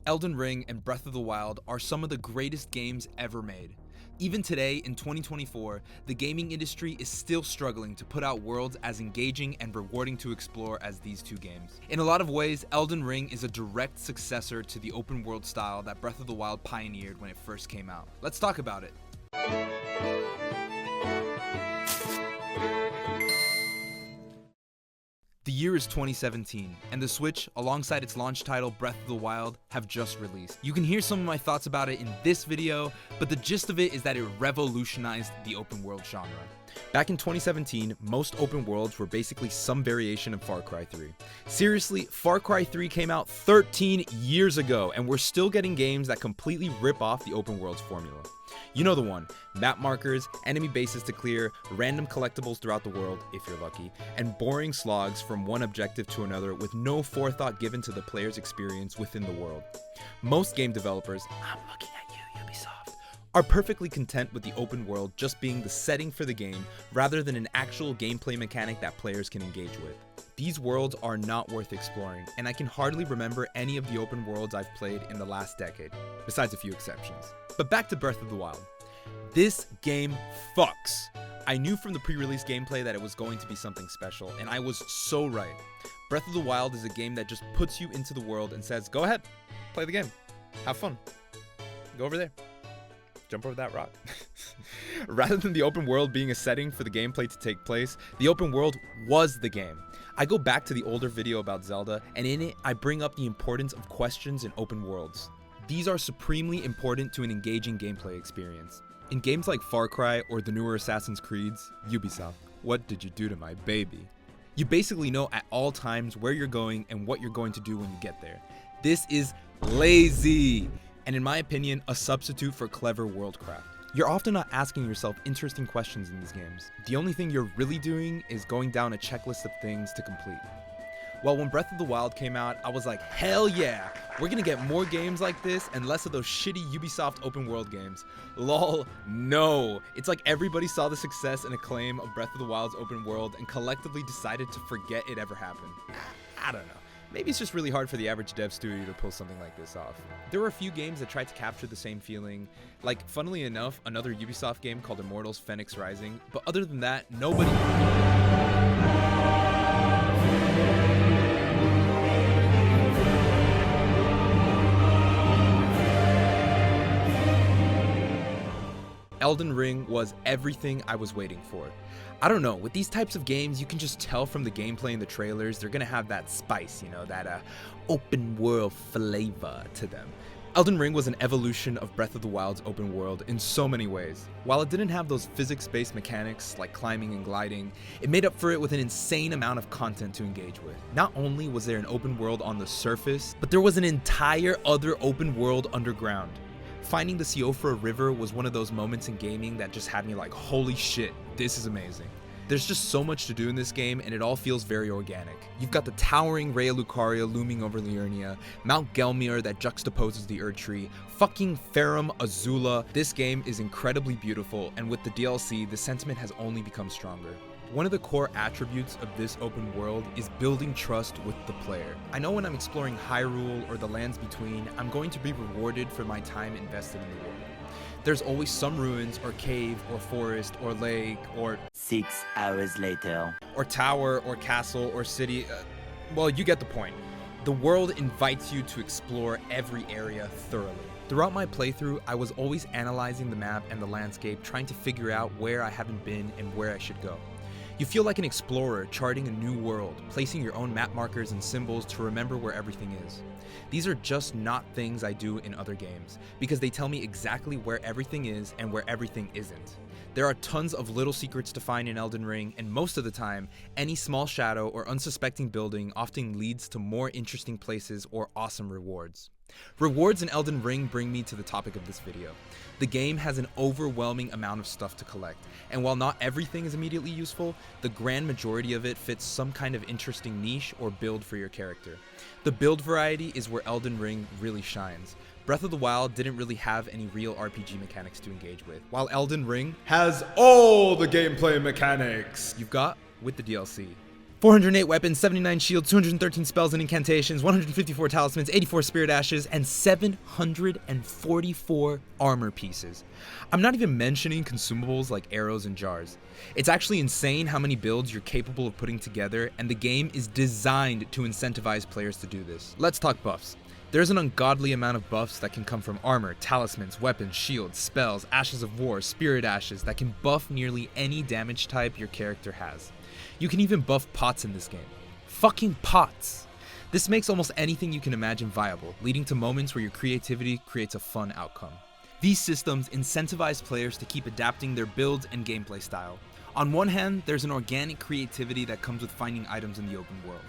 Elden Ring and Breath of the Wild are some of the greatest games ever made. Even today, in 2024, the gaming industry is still struggling to put out worlds as engaging and rewarding to explore as these two games. In a lot of ways, Elden Ring is a direct successor to the open world style that Breath of the Wild pioneered when it first came out. Let's talk about it. The year is 2017, and the Switch, alongside its launch title Breath of the Wild, have just released. You can hear some of my thoughts about it in this video, but the gist of it is that it revolutionized the open world genre. Back in 2017, most open worlds were basically some variation of Far Cry 3. Seriously, Far Cry 3 came out 13 years ago, and we're still getting games that completely rip off the open world's formula. You know the one: map markers, enemy bases to clear, random collectibles throughout the world, if you're lucky, and boring slogs from one objective to another with no forethought given to the player's experience within the world. Most game developers, I'm looking at you, Ubisoft, are perfectly content with the open world just being the setting for the game rather than an actual gameplay mechanic that players can engage with. These worlds are not worth exploring, and I can hardly remember any of the open worlds I've played in the last decade, besides a few exceptions. But back to Breath of the Wild. This game fucks. I knew from the pre-release gameplay that it was going to be something special, and I was so right. Breath of the Wild is a game that just puts you into the world and says, go ahead, play the game, have fun, go over there, jump over that rock. Rather than the open world being a setting for the gameplay to take place, the open world was the game. I go back to the older video about Zelda, and in it, I bring up the importance of questions in open worlds. These are supremely important to an engaging gameplay experience. In games like Far Cry or the newer Assassin's Creeds, Ubisoft, what did you do to my baby? You basically know at all times where you're going and what you're going to do when you get there. This is lazy, and in my opinion, a substitute for clever worldcraft. You're often not asking yourself interesting questions in these games. The only thing you're really doing is going down a checklist of things to complete. Well, when Breath of the Wild came out, I was like, hell yeah, we're gonna get more games like this and less of those shitty Ubisoft open world games. Lol, no. It's like everybody saw the success and acclaim of Breath of the Wild's open world and collectively decided to forget it ever happened. I don't know. Maybe it's just really hard for the average dev studio to pull something like this off. There were a few games that tried to capture the same feeling, like, funnily enough, another Ubisoft game called Immortals Fenyx Rising, but other than that, nobody... Elden Ring was everything I was waiting for. I don't know, with these types of games, you can just tell from the gameplay and the trailers, they're gonna have that spice, that open world flavor to them. Elden Ring was an evolution of Breath of the Wild's open world in so many ways. While it didn't have those physics-based mechanics like climbing and gliding, it made up for it with an insane amount of content to engage with. Not only was there an open world on the surface, but there was an entire other open world underground. Finding the Siofra River was one of those moments in gaming that just had me like, holy shit, this is amazing. There's just so much to do in this game, and it all feels very organic. You've got the towering Raya Lucaria looming over Liurnia, Mount Gelmir that juxtaposes the Erdtree, fucking Farum Azula. This game is incredibly beautiful, and with the DLC, the sentiment has only become stronger. One of the core attributes of this open world is building trust with the player. I know when I'm exploring Hyrule or the lands between, I'm going to be rewarded for my time invested in the world. There's always some ruins or cave or forest or lake or 6 hours later, or tower or castle or city. Well, you get the point. The world invites you to explore every area thoroughly. Throughout my playthrough, I was always analyzing the map and the landscape, trying to figure out where I haven't been and where I should go. You feel like an explorer charting a new world, placing your own map markers and symbols to remember where everything is. These are just not things I do in other games, because they tell me exactly where everything is and where everything isn't. There are tons of little secrets to find in Elden Ring, and most of the time, any small shadow or unsuspecting building often leads to more interesting places or awesome rewards. Rewards in Elden Ring bring me to the topic of this video. The game has an overwhelming amount of stuff to collect, and while not everything is immediately useful, the grand majority of it fits some kind of interesting niche or build for your character. The build variety is where Elden Ring really shines. Breath of the Wild didn't really have any real RPG mechanics to engage with, while Elden Ring has all the gameplay mechanics you've got with the DLC. 408 weapons, 79 shields, 213 spells and incantations, 154 talismans, 84 spirit ashes, and 744 armor pieces. I'm not even mentioning consumables like arrows and jars. It's actually insane how many builds you're capable of putting together, and the game is designed to incentivize players to do this. Let's talk buffs. There's an ungodly amount of buffs that can come from armor, talismans, weapons, shields, spells, ashes of war, spirit ashes that can buff nearly any damage type your character has. You can even buff pots in this game. Fucking pots! This makes almost anything you can imagine viable, leading to moments where your creativity creates a fun outcome. These systems incentivize players to keep adapting their builds and gameplay style. On one hand, there's an organic creativity that comes with finding items in the open world.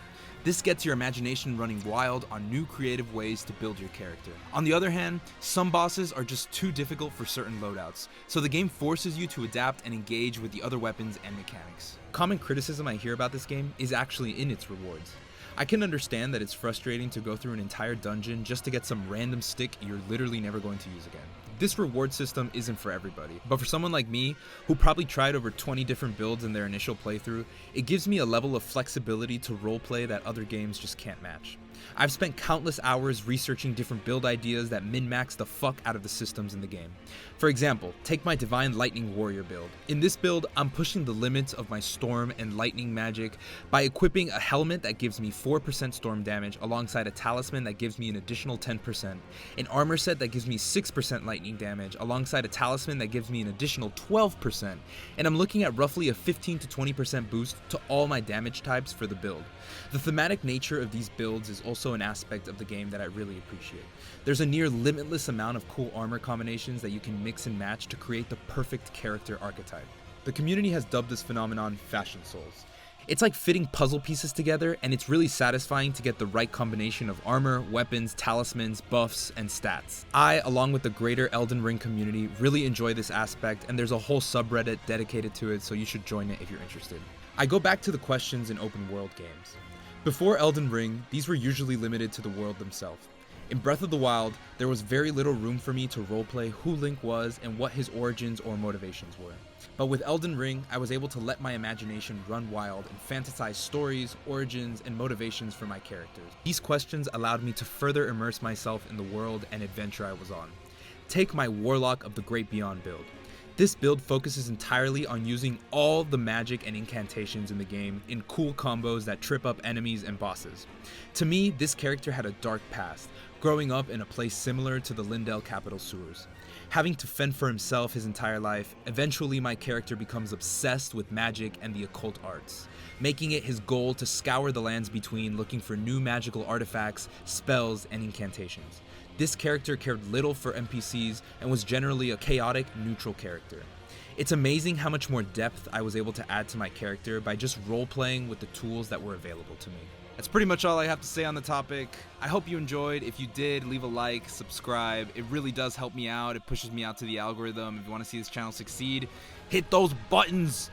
This gets your imagination running wild on new creative ways to build your character. On the other hand, some bosses are just too difficult for certain loadouts, so the game forces you to adapt and engage with the other weapons and mechanics. Common criticism I hear about this game is actually in its rewards. I can understand that it's frustrating to go through an entire dungeon just to get some random stick you're literally never going to use again. This reward system isn't for everybody, but for someone like me, who probably tried over 20 different builds in their initial playthrough, it gives me a level of flexibility to roleplay that other games just can't match. I've spent countless hours researching different build ideas that min-max the fuck out of the systems in the game. For example, take my Divine Lightning Warrior build. In this build, I'm pushing the limits of my storm and lightning magic by equipping a helmet that gives me 4% storm damage alongside a talisman that gives me an additional 10%, an armor set that gives me 6% lightning damage alongside a talisman that gives me an additional 12%, and I'm looking at roughly a 15 to 20% boost to all my damage types for the build. The thematic nature of these builds is also an aspect of the game that I really appreciate. There's a near limitless amount of cool armor combinations that you can mix and match to create the perfect character archetype. The community has dubbed this phenomenon Fashion Souls. It's like fitting puzzle pieces together, and it's really satisfying to get the right combination of armor, weapons, talismans, buffs, and stats. I, along with the greater Elden Ring community, really enjoy this aspect, and there's a whole subreddit dedicated to it, so you should join it if you're interested. I go back to the questions in open world games. Before Elden Ring, these were usually limited to the world themselves. In Breath of the Wild, there was very little room for me to roleplay who Link was and what his origins or motivations were. But with Elden Ring, I was able to let my imagination run wild and fantasize stories, origins, and motivations for my characters. These questions allowed me to further immerse myself in the world and adventure I was on. Take my Warlock of the Great Beyond build. This build focuses entirely on using all the magic and incantations in the game in cool combos that trip up enemies and bosses. To me, this character had a dark past, growing up in a place similar to the Lindell Capital sewers. Having to fend for himself his entire life, eventually my character becomes obsessed with magic and the occult arts, making it his goal to scour the lands between looking for new magical artifacts, spells, and incantations. This character cared little for NPCs and was generally a chaotic, neutral character. It's amazing how much more depth I was able to add to my character by just role-playing with the tools that were available to me. That's pretty much all I have to say on the topic. I hope you enjoyed. If you did, leave a like, subscribe. It really does help me out. It pushes me out to the algorithm. If you want to see this channel succeed, hit those buttons.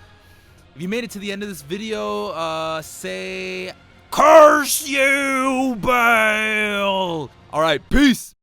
If you made it to the end of this video, say, "Curse you, Bale!" All right, peace.